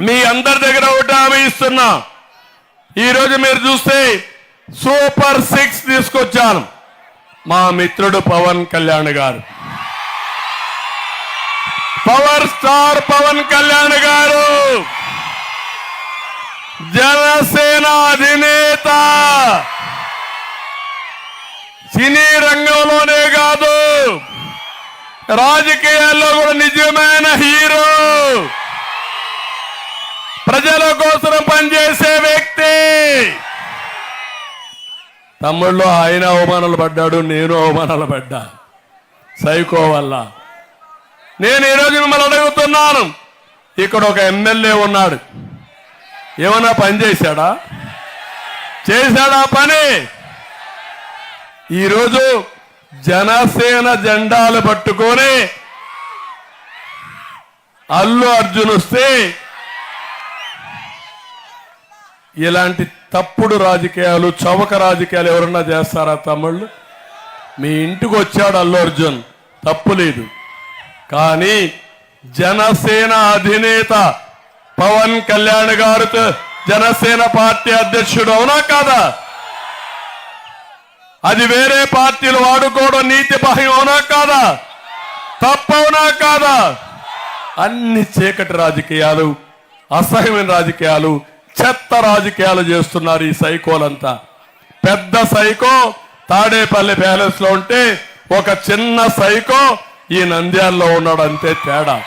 మీ అందరి దగ్గర ఒకటి హామీ ఇస్తున్నా. ఈరోజు మీరు చూస్తే సూపర్ 6 తీసుకొచ్చాను. మా మిత్రుడు పవన్ కళ్యాణ్ గారు, పవర్ స్టార్ పవన్ కళ్యాణ్ గారు, జనసేన అధినేత, సినీ రంగంలోనే కాదు రాజకీయాల్లో కూడా నిజమైన హీరో, ప్రజల కోసం పనిచేసే వ్యక్తి. తమ్ముళ్ళు ఆయన అవమానాలు పడ్డాడు, నేను అవమానాలు పడ్డా సైకో వల్ల. నేను ఈరోజు మిమ్మల్ని అడుగుతున్నాను, ఇక్కడ ఒక ఎమ్మెల్యే ఉన్నాడు, ఏమన్నా పని చేశాడా? చేశాడా పని? ఈరోజు జనసేన జెండాలు పట్టుకొని అల్లు అర్జున్ వస్తే ఇలాంటి తప్పుడు రాజకీయాలు, చవక రాజకీయాలు ఎవరన్నా చేస్తారా తమ్ముళ్ళు? మీ ఇంటికి వచ్చాడు అల్లు అర్జున్, తప్పు లేదు. కానీ జనసేన అధినేత పవన్ కళ్యాణ్ గారితో జనసేన పార్టీ అధ్యక్షుడు, అవునా కాదా? అది వేరే పార్టీలు వాడుకోవడం నీతి బాహ్యం, అవునా కాదా? తప్పవునా కాదా? అన్ని చీకటి రాజకీయాలు, అసహ్యమైన రాజకీయాలు, చెత్త రాజకీయాలు చేస్తున్నారు ఈ సైకోలంతా. పెద్ద సైకో తాడేపల్లి ప్యాలెస్ లో ఉంటే ఒక చిన్న సైకో ఈ నంద్యాలలో ఉన్నాడు, అంతే తేడా.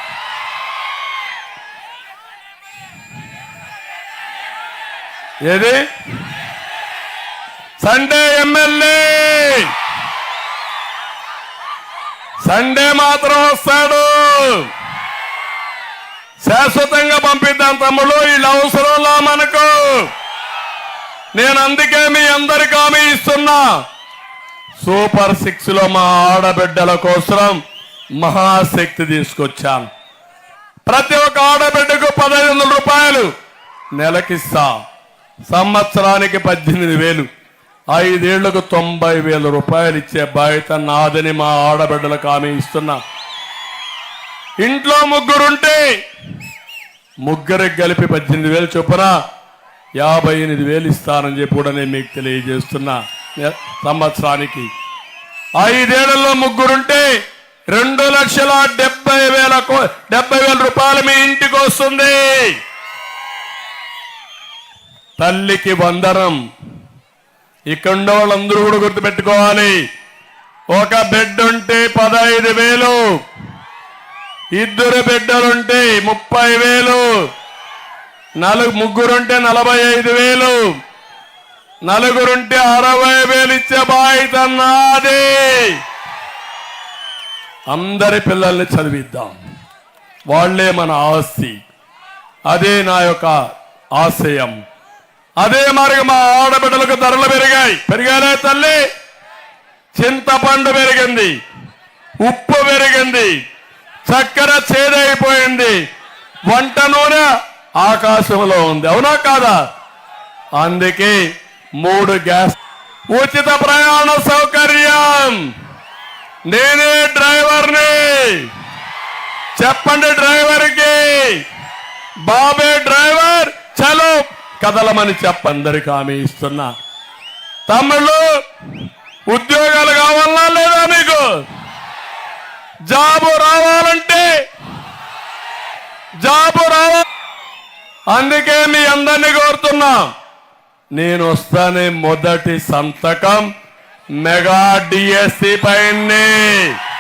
ఏది సండే ఎమ్మెల్యే సండే మాత్రం వస్తాడు, శాశ్వతంగా పంపిద్దాం తమ్ముడు, వీళ్ళు అవసరంలా మనకు. నేను అందుకే మీ అందరికీ హామీ ఇస్తున్నా, సూపర్ 6 లో మా ఆడబిడ్డల కోసం మహాశక్తి తీసుకొచ్చాను. ప్రతి ఒక్క ఆడబిడ్డకు 1500 రూపాయలు నెలకిస్తా, సంవత్సరానికి 18,000, 5 ఏళ్లకు 90,000 రూపాయలు ఇచ్చే బాధ్యత నాదని మా ఆడబిడ్డలకు హామీ ఇస్తున్నా. ఇంట్లో ముగ్గురుంటే ముగ్గురికి కలిపి 18,000 చొప్పున 58,000 ఇస్తానని చెప్పి కూడా నేను మీకు తెలియజేస్తున్నా. సంవత్సరానికి 5 ఏళ్లలో ముగ్గురుంటే 2,70,000 రూపాయలు మీ ఇంటికి వస్తుంది. తల్లికి వందనం. ఇక్కడ వాళ్ళందరూ కూడా గుర్తుపెట్టుకోవాలి, ఒక బెడ్ ఉంటే 15,000, 2 బిడ్డలుంటే 30,000, ముగ్గురుంటే 45,000, 4 ఉంటే 60,000 ఇచ్చే బాధ్యత నాది. అందరి పిల్లల్ని చదివిద్దాం, వాళ్లే మన ఆస్తి. అదే నా యొక్క ఆశయం. అదే మరి మా ఆడబిడ్డలకు ధరలు పెరిగారే తల్లి. చింతపండు పెరిగింది, ఉప్పు పెరిగింది, చక్కెర చేదైపోయింది, వంట నూనె ఆకాశంలో ఉంది, అవునా కాదా? అందుకే 3 గ్యాస్, ఉచిత ప్రయాణ సౌకర్యం. నేనే డ్రైవర్ని, చెప్పండి డ్రైవర్కి, బాబే డ్రైవర్, చలో కదలమని చెప్పందరికి హామీ ఇస్తున్నా. తమ్ముళ్ళు, ఉద్యోగాలు కావాలా లేదా మీకు? జాబు రావాలంటే అందుకే మీ అందరినీ కోరుతున్నా, నేను వస్తానే మొదటి సంతకం మెగా డిఎస్సి పైనే.